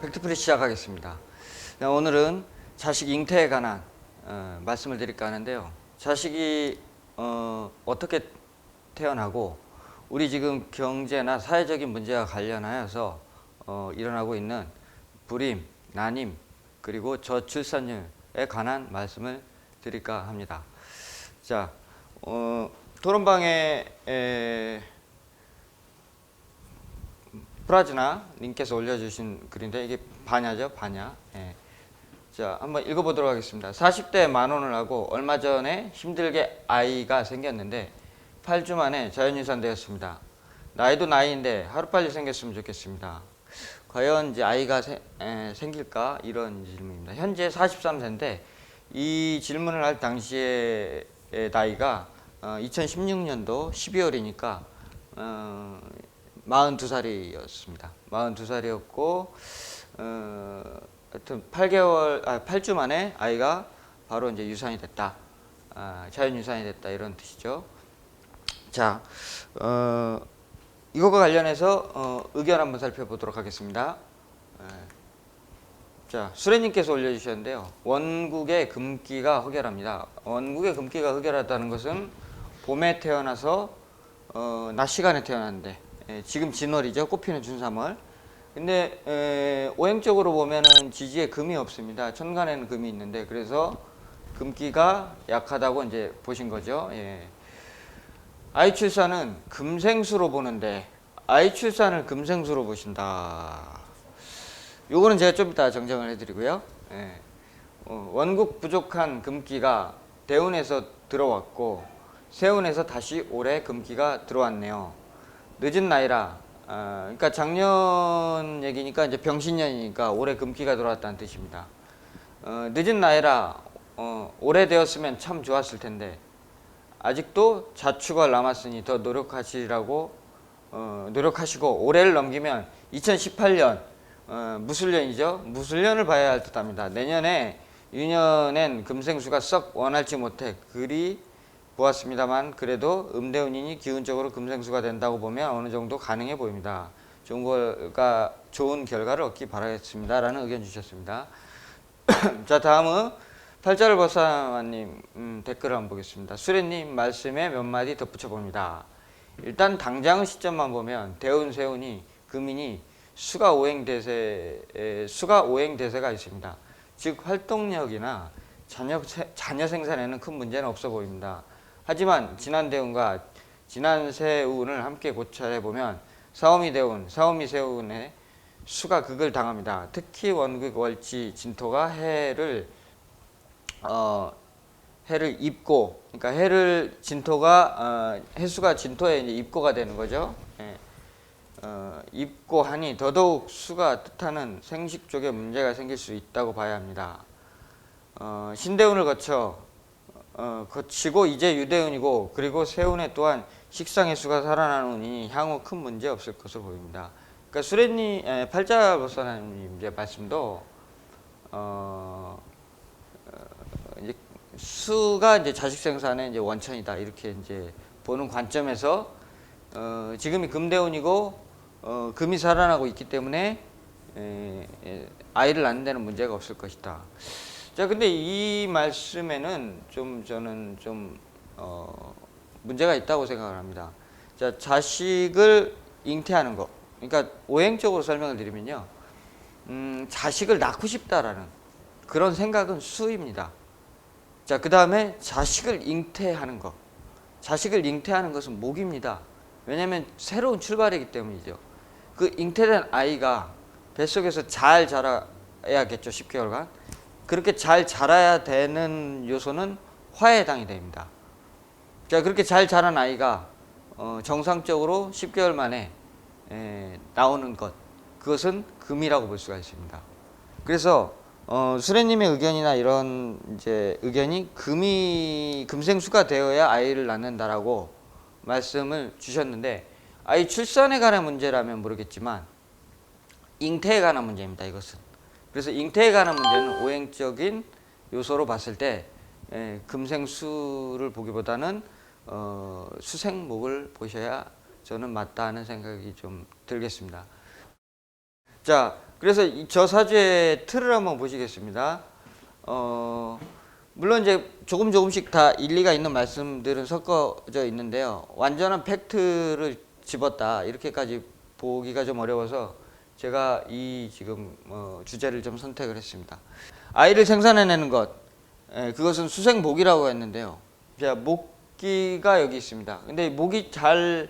팩트풀이 시작하겠습니다. 오늘은 자식 잉태에 관한 말씀을 드릴까 하는데요. 자식이 어떻게 태어나고 우리 지금 경제나 사회적인 문제와 관련하여서 일어나고 있는 불임, 난임, 그리고 저출산율에 관한 말씀을 드릴까 합니다. 자, 토론방에 프라즈나 님께서 올려주신 글인데 이게 반야죠, 반야. 예. 자, 한번 읽어보도록 하겠습니다. 40대에 만혼을 하고 얼마 전에 힘들게 아이가 생겼는데 8주 만에 자연유산되었습니다. 나이도 나이인데 하루빨리 생겼으면 좋겠습니다. 과연 이제 아이가 생길까? 이런 질문입니다. 현재 43세인데 이 질문을 할 당시의 나이가 2016년도 12월이니까 42살이었습니다. 42살이었고 하여튼 8주 만에 아이가 바로 이제 유산이 됐다. 자연 유산이 됐다 이런 뜻이죠. 자, 이것과 관련해서 의견 한번 살펴보도록 하겠습니다. 자, 수레님께서 올려주셨는데요. 원국의 금기가 흑열합니다. 원국의 금기가 흑열하다는 것은 봄에 태어나서 낮 시간에 태어났는데 지금 진월이죠. 꽃피는 춘3월. 근데 오행적으로 보면은 지지에 금이 없습니다. 천간에는 금이 있는데 그래서 금기가 약하다고 이제 보신 거죠. 예. 아이 출산은 금생수로 보는데 아이 출산을 금생수로 보신다. 요거는 제가 좀 이따 정정을 해드리고요. 예. 원국 부족한 금기가 대운에서 들어왔고 세운에서 다시 올해 금기가 들어왔네요. 늦은 나이라, 그러니까 작년 얘기니까 이제 병신년이니까 올해 금기가 들어왔다는 뜻입니다. 늦은 나이라 오래되었으면 참 좋았을 텐데 아직도 자축을 남았으니 더 노력하시고 올해를 넘기면 2018년 무술년이죠. 무술년을 봐야 할 듯합니다. 내년에 유년엔 금생수가 썩 원할지 못해 그리 보았습니다만 그래도 음대운이니 기운적으로 금생수가 된다고 보면 어느 정도 가능해 보입니다. 좋은 결과를 얻기 바라겠습니다. 라는 의견 주셨습니다. 자, 다음은 팔자를 버사님 댓글을 한번 보겠습니다. 수레님 말씀에 몇 마디 덧붙여 봅니다. 일단 당장의 시점만 보면 대운, 세운이, 금인이 수가 오행대세가 있습니다. 즉 활동력이나 자녀 생산에는 큰 문제는 없어 보입니다. 하지만 지난 대운과 지난 세운을 함께 고찰해보면 사오미 대운, 사오미 세운에 수가 극을 당합니다. 특히 원극, 월지, 진토가 해를 입고, 그러니까 해수가 진토에 이제 입고가 되는 거죠. 예. 입고 하니 더더욱 수가 뜻하는 생식 쪽에 문제가 생길 수 있다고 봐야 합니다. 신대운을 거치고 이제 유대운이고 그리고 세운에 또한 식상의 수가 살아나는 운이니 향후 큰 문제 없을 것으로 보입니다. 그러니까 수레님, 팔자버사님의 말씀도 이제 수가 이제 자식 생산의 이제 원천이다 이렇게 이제 보는 관점에서 지금이 금대운이고 금이 살아나고 있기 때문에 아이를 낳는 데는 문제가 없을 것이다. 자, 근데 이 말씀에는 저는 문제가 있다고 생각을 합니다. 자, 자식을 잉태하는 것. 그러니까 오행적으로 설명을 드리면요. 자식을 낳고 싶다라는 그런 생각은 수입니다. 자, 그 다음에 자식을 잉태하는 것. 자식을 잉태하는 것은 목입니다. 왜냐하면 새로운 출발이기 때문이죠. 그 잉태된 아이가 뱃속에서 잘 자라야겠죠. 10개월간. 그렇게 잘 자라야 되는 요소는 화에 해당이 됩니다. 자, 그렇게 잘 자란 아이가 정상적으로 10개월 만에 나오는 것, 그것은 금이라고 볼 수가 있습니다. 그래서 수레님의 의견이나 이런 이제 의견이 금생수가 되어야 아이를 낳는다라고 말씀을 주셨는데 아이 출산에 관한 문제라면 모르겠지만 잉태에 관한 문제입니다. 이것은. 그래서 잉태에 관한 문제는 오행적인 요소로 봤을 때 금생수를 보기보다는 수생목을 보셔야 저는 맞다 하는 생각이 좀 들겠습니다. 자, 그래서 저 사주의 틀을 한번 보시겠습니다. 물론 이제 조금씩 다 일리가 있는 말씀들은 섞어져 있는데요. 완전한 팩트를 집었다 이렇게까지 보기가 좀 어려워서 제가 이 지금 주제를 좀 선택을 했습니다. 아이를 생산해내는 것, 그것은 수생목이라고 했는데요. 자, 목기가 여기 있습니다. 근데 목이 잘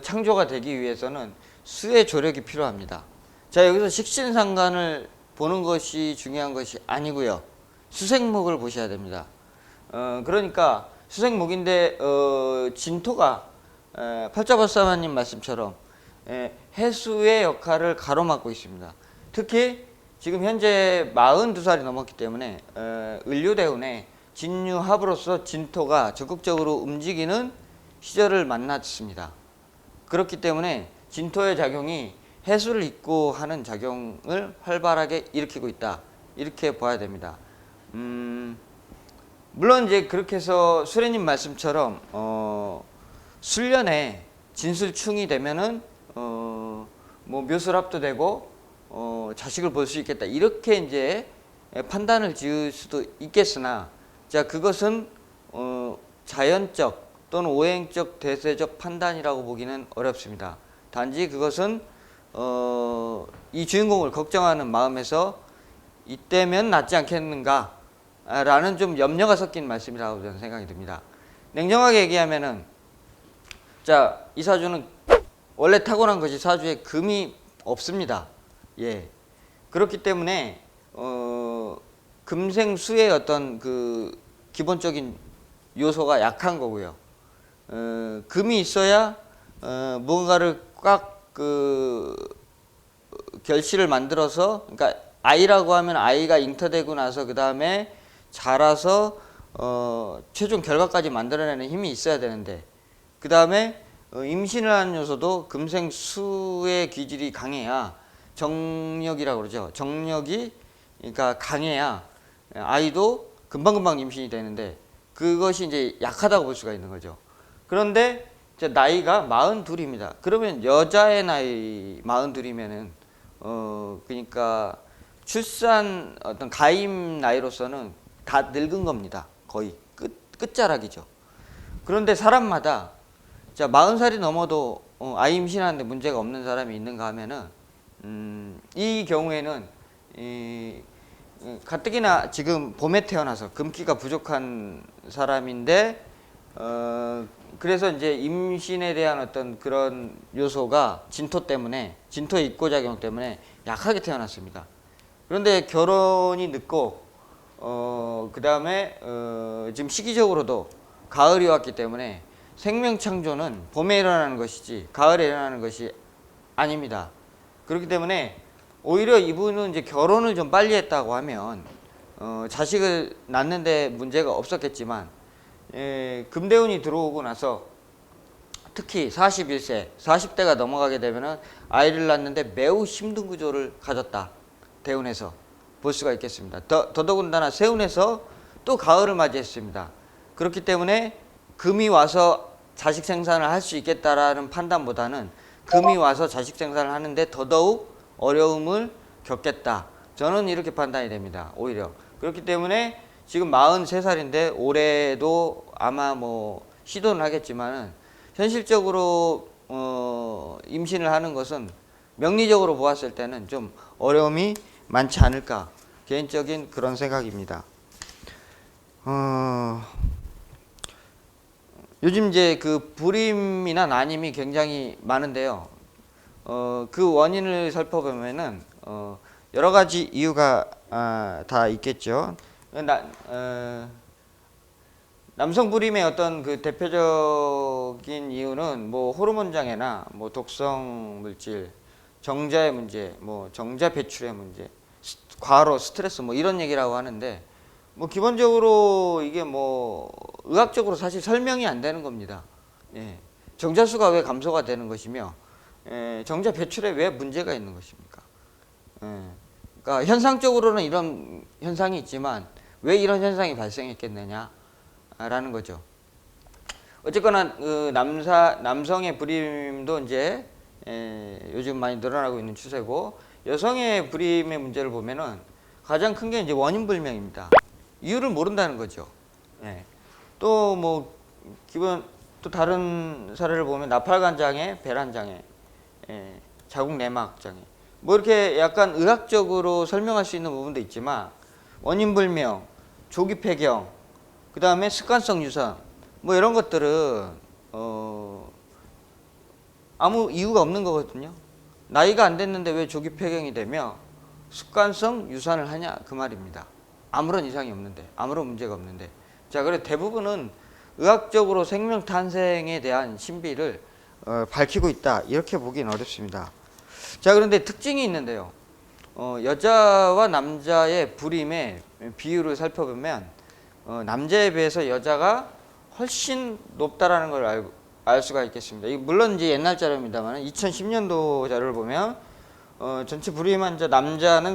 창조가 되기 위해서는 수의 조력이 필요합니다. 자, 여기서 식신상관을 보는 것이 중요한 것이 아니고요. 수생목을 보셔야 됩니다. 그러니까 수생목인데 진토가 팔자법사마님 말씀처럼 해수의 역할을 가로막고 있습니다. 특히 지금 현재 42살이 넘었기 때문에 을료대운에 진유합으로서 진토가 적극적으로 움직이는 시절을 만났습니다. 그렇기 때문에 진토의 작용이 해수를 잇고 하는 작용을 활발하게 일으키고 있다. 이렇게 봐야 됩니다. 물론 이제 그렇게 해서 수레님 말씀처럼 술년에 진술충이 되면은 뭐 묘술합도 되고 자식을 볼 수 있겠다. 이렇게 이제 판단을 지을 수도 있겠으나 자, 그것은 자연적 또는 오행적 대세적 판단이라고 보기는 어렵습니다. 단지 그것은 이 주인공을 걱정하는 마음에서 이때면 낫지 않겠는가 라는 좀 염려가 섞인 말씀이라고 저는 생각이 듭니다. 냉정하게 얘기하면은 자, 이 사주는 원래 타고난 것이 사주에 금이 없습니다. 예. 그렇기 때문에 금생수의 어떤 그 기본적인 요소가 약한 거고요. 금이 있어야 무언가를 꽉 그 결실을 만들어서, 그러니까 아이라고 하면 아이가 잉터되고 나서 그 다음에 자라서 최종 결과까지 만들어내는 힘이 있어야 되는데, 그 다음에 임신을 하는 요소도 금생수의 기질이 강해야, 정력이라고 그러죠. 정력이 그러니까 강해야 아이도 금방금방 임신이 되는데 그것이 이제 약하다고 볼 수가 있는 거죠. 그런데 이제 나이가 42입니다. 그러면 여자의 나이 42이면은 그러니까 출산 어떤 가임 나이로서는 다 늙은 겁니다. 거의 끝자락이죠. 그런데 사람마다 자 40살이 넘어도 아이 임신하는데 문제가 없는 사람이 있는가 하면은 이 경우에는 가뜩이나 지금 봄에 태어나서 금기가 부족한 사람인데 그래서 이제 임신에 대한 어떤 그런 요소가 진토 때문에, 진토의 입고작용 때문에 약하게 태어났습니다. 그런데 결혼이 늦고 그 다음에 지금 시기적으로도 가을이 왔기 때문에 생명 창조는 봄에 일어나는 것이지 가을에 일어나는 것이 아닙니다. 그렇기 때문에 오히려 이분은 이제 결혼을 좀 빨리 했다고 하면 자식을 낳는데 문제가 없었겠지만 금대운이 들어오고 나서 특히 41세, 40대가 넘어가게 되면은 아이를 낳는데 매우 힘든 구조를 가졌다. 대운에서 볼 수가 있겠습니다. 더더군다나 세운에서 또 가을을 맞이했습니다. 그렇기 때문에 금이 와서 자식 생산을 할 수 있겠다라는 판단보다는 금이 와서 자식 생산을 하는데 더더욱 어려움을 겪겠다. 저는 이렇게 판단이 됩니다. 오히려. 그렇기 때문에 지금 43살인데 올해도 아마 뭐 시도는 하겠지만은 현실적으로 임신을 하는 것은 명리적으로 보았을 때는 좀 어려움이 많지 않을까. 개인적인 그런 생각입니다. 요즘 이제 그 불임이나 난임이 굉장히 많은데요. 그 원인을 살펴보면은 여러 가지 이유가 다 있겠죠. 남성 불임의 어떤 그 대표적인 이유는 뭐 호르몬 장애나 뭐 독성 물질, 정자의 문제, 뭐 정자 배출의 문제, 과로, 스트레스 뭐 이런 얘기라고 하는데 뭐 기본적으로 이게 뭐 의학적으로 사실 설명이 안 되는 겁니다. 예. 정자수가 왜 감소가 되는 것이며 정자 배출에 왜 문제가 있는 것입니까? 그러니까 현상적으로는 이런 현상이 있지만 왜 이런 현상이 발생했겠느냐라는 거죠. 어쨌거나 그 남성의 불임도 이제 요즘 많이 늘어나고 있는 추세고 여성의 불임의 문제를 보면은 가장 큰 게 이제 원인 불명입니다. 이유를 모른다는 거죠. 예. 또 뭐 기본 또 다른 사례를 보면 나팔관 장애, 배란 장애, 예. 자궁 내막 장애. 뭐 이렇게 약간 의학적으로 설명할 수 있는 부분도 있지만 원인 불명, 조기 폐경, 그 다음에 습관성 유산, 뭐 이런 것들은 아무 이유가 없는 거거든요. 나이가 안 됐는데 왜 조기 폐경이 되며 습관성 유산을 하냐 그 말입니다. 아무런 이상이 없는데, 아무런 문제가 없는데. 자, 그래 대부분은 의학적으로 생명 탄생에 대한 신비를 밝히고 있다 이렇게 보기는 어렵습니다. 자, 그런데 특징이 있는데요. 여자와 남자의 불임의 비율을 살펴보면 남자에 비해서 여자가 훨씬 높다라는 걸 알 수가 있겠습니다. 이 물론 이제 옛날 자료입니다만 2010년도 자료를 보면 전체 불임 환자 남자는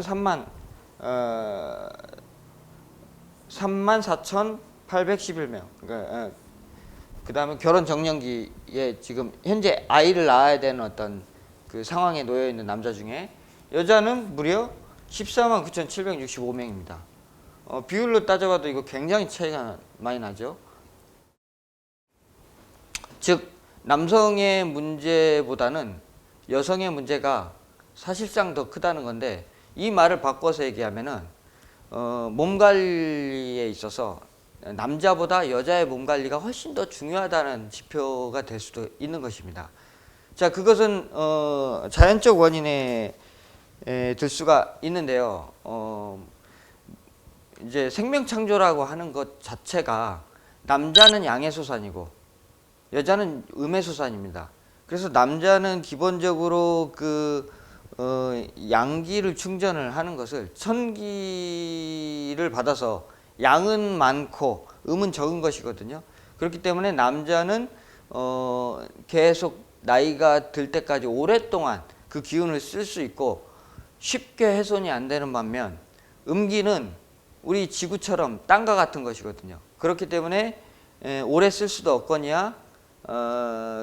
34,811명. 그러니까 그 다음에 결혼 정년기에 지금 현재 아이를 낳아야 되는 어떤 그 상황에 놓여 있는 남자 중에 여자는 무려 149,765명입니다. 비율로 따져봐도 이거 굉장히 차이가 많이 나죠. 즉 남성의 문제보다는 여성의 문제가 사실상 더 크다는 건데, 이 말을 바꿔서 얘기하면은 몸 관리에 있어서 남자보다 여자의 몸 관리가 훨씬 더 중요하다는 지표가 될 수도 있는 것입니다. 자, 그것은 자연적 원인에 들 수가 있는데요. 이제 생명 창조라고 하는 것 자체가 남자는 양의 소산이고 여자는 음의 소산입니다. 그래서 남자는 기본적으로 양기를 충전을 하는 것을 천기를 받아서 양은 많고 음은 적은 것이거든요. 그렇기 때문에 남자는 계속 나이가 들 때까지 오랫동안 그 기운을 쓸 수 있고 쉽게 훼손이 안 되는 반면 음기는 우리 지구처럼 땅과 같은 것이거든요. 그렇기 때문에 오래 쓸 수도 없거니와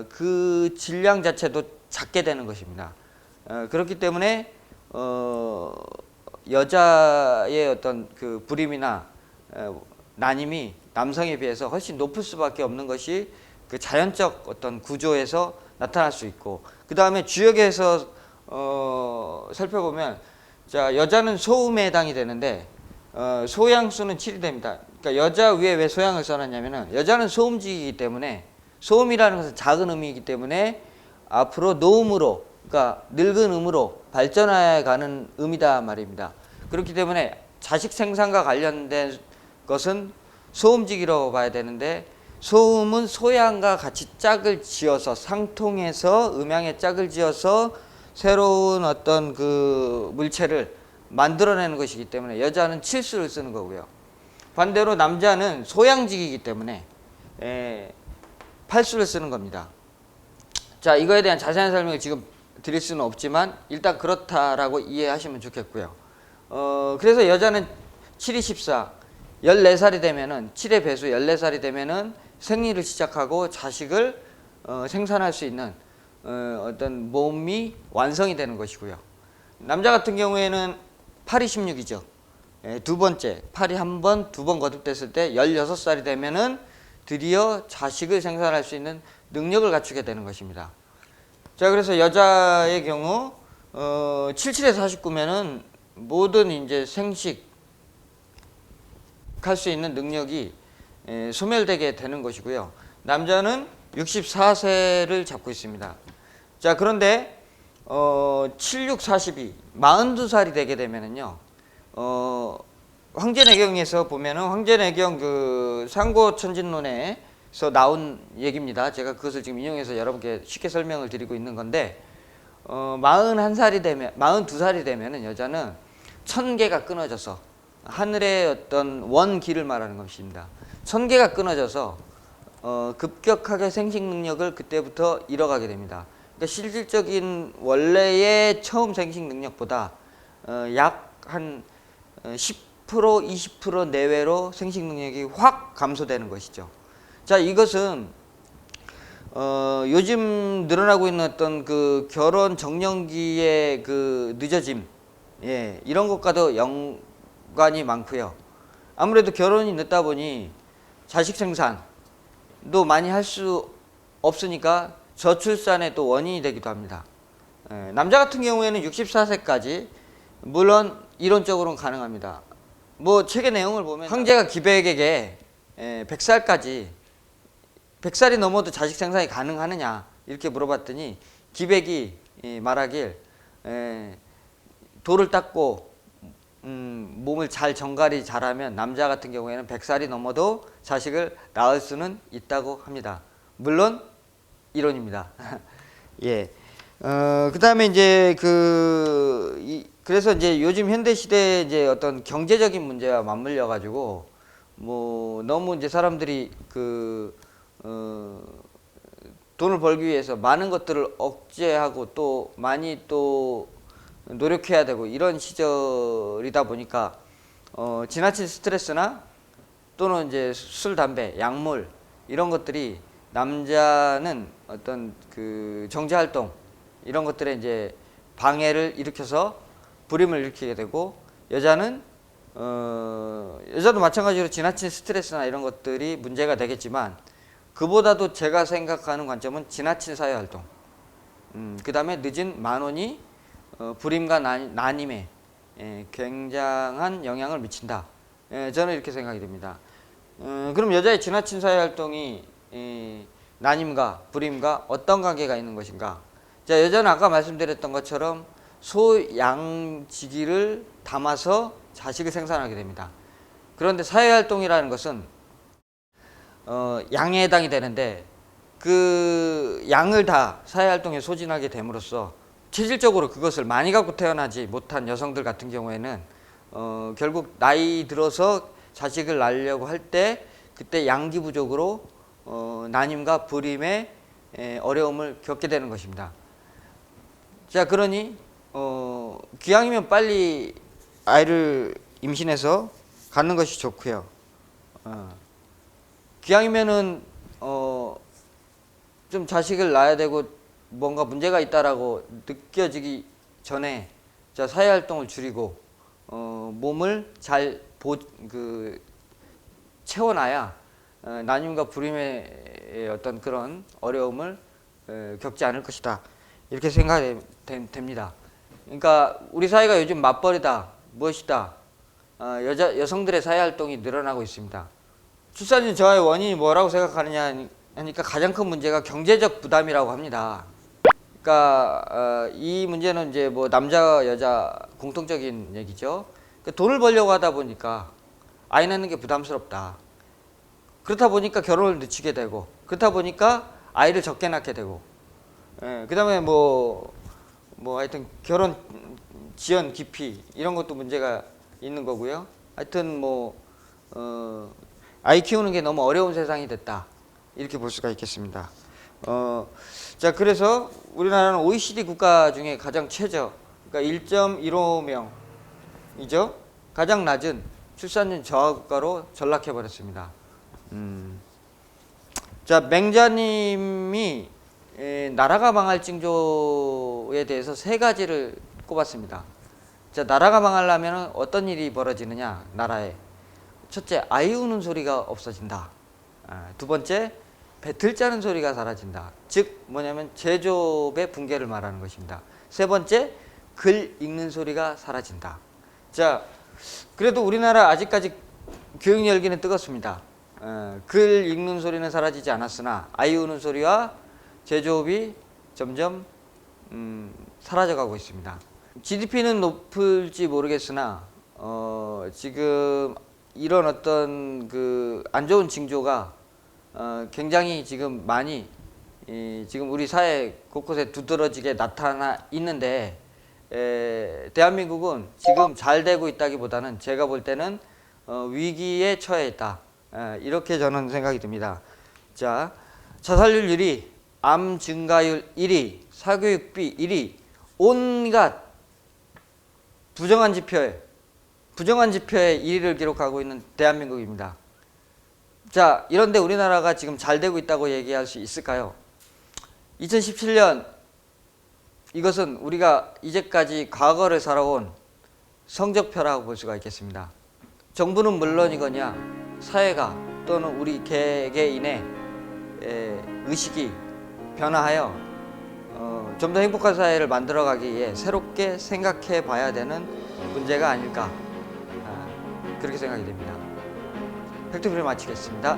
그 질량 자체도 작게 되는 것입니다. 그렇기 때문에 여자의 어떤 그 불임이나 난임이 남성에 비해서 훨씬 높을 수밖에 없는 것이 그 자연적 어떤 구조에서 나타날 수 있고, 그 다음에 주역에서 살펴보면 자, 여자는 소음에 해당이 되는데 소양수는 7이 됩니다. 그러니까 여자 위에 왜 소양을 써놨냐면은 여자는 소음지이기 때문에, 소음이라는 것은 작은 음이기 때문에 앞으로 노음으로, 그러니까 늙은 음으로 발전해 가는 음이다 말입니다. 그렇기 때문에 자식 생산과 관련된 것은 소음지기로 봐야 되는데, 소음은 소양과 같이 짝을 지어서 상통해서 음양의 짝을 지어서 새로운 어떤 그 물체를 만들어내는 것이기 때문에 여자는 칠수를 쓰는 거고요. 반대로 남자는 소양지기이기 때문에 팔수를 쓰는 겁니다. 자, 이거에 대한 자세한 설명을 지금 드릴 수는 없지만 일단 그렇다라고 이해하시면 좋겠고요. 그래서 여자는 7이 14, 14살이 되면은 7의 배수 14살이 되면은 생리를 시작하고 자식을 생산할 수 있는 어떤 몸이 완성이 되는 것이고요. 남자 같은 경우에는 8이 16이죠. 두 번째, 8이 한 번, 두 번 거듭됐을 때 16살이 되면은 드디어 자식을 생산할 수 있는 능력을 갖추게 되는 것입니다. 자, 그래서 여자의 경우 77에서 49면은 모든 이제 생식 할 수 있는 능력이 소멸되게 되는 것이고요. 남자는 64세를 잡고 있습니다. 자, 그런데 76, 42, 42살이 되게 되면은요, 황제내경에서 보면은 황제내경 그 상고천진론에서 나온 얘기입니다. 제가 그것을 지금 인용해서 여러분께 쉽게 설명을 드리고 있는 건데, 41살이 되면, 42살이 되면은 여자는 천계가 끊어져서 하늘의 어떤 원기를 말하는 것입니다. 천계가 끊어져서 급격하게 생식 능력을 그때부터 잃어가게 됩니다. 그러니까 실질적인 원래의 처음 생식 능력보다 약 한 10% 20% 내외로 생식 능력이 확 감소되는 것이죠. 자, 이것은 요즘 늘어나고 있는 어떤 그 결혼 정년기의 그 늦어짐, 예, 이런 것과도 연관이 많고요. 아무래도 결혼이 늦다 보니 자식 생산도 많이 할 수 없으니까 저출산의 또 원인이 되기도 합니다. 예, 남자 같은 경우에는 64세까지 물론 이론적으로는 가능합니다. 뭐 책의 내용을 보면 황제가 기백에게 100살까지 100살이 넘어도 자식 생산이 가능하느냐 이렇게 물어봤더니 기백이 말하길 돌을 닦고 몸을 잘 정갈이 잘하면 남자 같은 경우에는 100살이 넘어도 자식을 낳을 수는 있다고 합니다. 물론 이론입니다. 예. 그다음에 이제 그래서 이제 요즘 현대 시대에 이제 어떤 경제적인 문제와 맞물려 가지고 뭐 너무 이제 사람들이 돈을 벌기 위해서 많은 것들을 억제하고 또 많이 또 노력해야 되고 이런 시절이다 보니까 지나친 스트레스나 또는 이제 술, 담배, 약물 이런 것들이 남자는 어떤 정제 활동 이런 것들에 이제 방해를 일으켜서 불임을 일으키게 되고 여자는 여자도 마찬가지로 지나친 스트레스나 이런 것들이 문제가 되겠지만 그보다도 제가 생각하는 관점은 지나친 사회활동 그 다음에 늦은 만원이 불임과 난임에 굉장한 영향을 미친다. 저는 이렇게 생각이 됩니다. 그럼 여자의 지나친 사회활동이 난임과 불임과 어떤 관계가 있는 것인가? 자, 여자는 아까 말씀드렸던 것처럼 소양지기를 담아서 자식을 생산하게 됩니다. 그런데 사회활동이라는 것은 양에 해당이 되는데 그 양을 다 사회활동에 소진하게 됨으로써 체질적으로 그것을 많이 갖고 태어나지 못한 여성들 같은 경우에는 결국 나이 들어서 자식을 낳으려고 할 때 그때 양기 부족으로 난임과 불임의 어려움을 겪게 되는 것입니다. 자, 그러니 기왕이면 빨리 아이를 임신해서 갖는 것이 좋고요. 기왕이면은 좀 자식을 낳아야 되고 뭔가 문제가 있다라고 느껴지기 전에 자, 사회활동을 줄이고 몸을 잘 채워놔야 난임과 불임의 어떤 그런 어려움을 겪지 않을 것이다. 이렇게 생각이 됩니다. 그러니까 우리 사회가 요즘 맞벌이다, 무엇이다, 여성들의 사회활동이 늘어나고 있습니다. 출산율 저하의 원인이 뭐라고 생각하느냐 하니까 가장 큰 문제가 경제적 부담이라고 합니다. 그러니까 이 문제는 이제 뭐 남자 여자 공통적인 얘기죠. 그러니까 돈을 벌려고 하다 보니까 아이 낳는 게 부담스럽다. 그렇다 보니까 결혼을 늦추게 되고 그렇다 보니까 아이를 적게 낳게 되고 그다음에 뭐 하여튼 결혼 지연 기피 이런 것도 문제가 있는 거고요. 하여튼 아이 키우는 게 너무 어려운 세상이 됐다. 이렇게 볼 수가 있겠습니다. 자, 그래서 우리나라는 OECD 국가 중에 가장 최저, 그러니까 1.15명이죠. 가장 낮은 출산율 저하 국가로 전락해 버렸습니다. 자, 맹자님이 나라가 망할 징조에 대해서 세 가지를 꼽았습니다. 자, 나라가 망하려면 어떤 일이 벌어지느냐, 나라에. 첫째, 아이 우는 소리가 없어진다. 두 번째, 배틀 짜는 소리가 사라진다. 즉 뭐냐면 제조업의 붕괴를 말하는 것입니다. 세 번째, 글 읽는 소리가 사라진다. 자, 그래도 우리나라 아직까지 교육 열기는 뜨겁습니다. 글 읽는 소리는 사라지지 않았으나 아이 우는 소리와 제조업이 점점 사라져가고 있습니다. GDP는 높을지 모르겠으나 지금 이런 어떤 안 좋은 징조가 굉장히 지금 많이 지금 우리 사회 곳곳에 두드러지게 나타나 있는데 대한민국은 지금 잘 되고 있다기보다는 제가 볼 때는 위기에 처해 있다. 이렇게 저는 생각이 듭니다. 자, 자살률 1위, 암 증가율 1위, 사교육비 1위, 온갖 부정한 지표에 1위를 기록하고 있는 대한민국입니다. 자, 이런데 우리나라가 지금 잘 되고 있다고 얘기할 수 있을까요? 2017년 이것은 우리가 이제까지 과거를 살아온 성적표라고 볼 수가 있겠습니다. 정부는 물론이거냐 사회가 또는 우리 개개인의 의식이 변화하여 좀 더 행복한 사회를 만들어가기 위해 새롭게 생각해 봐야 되는 문제가 아닐까 그렇게 생각이 됩니다. 팩트풀이 마치겠습니다.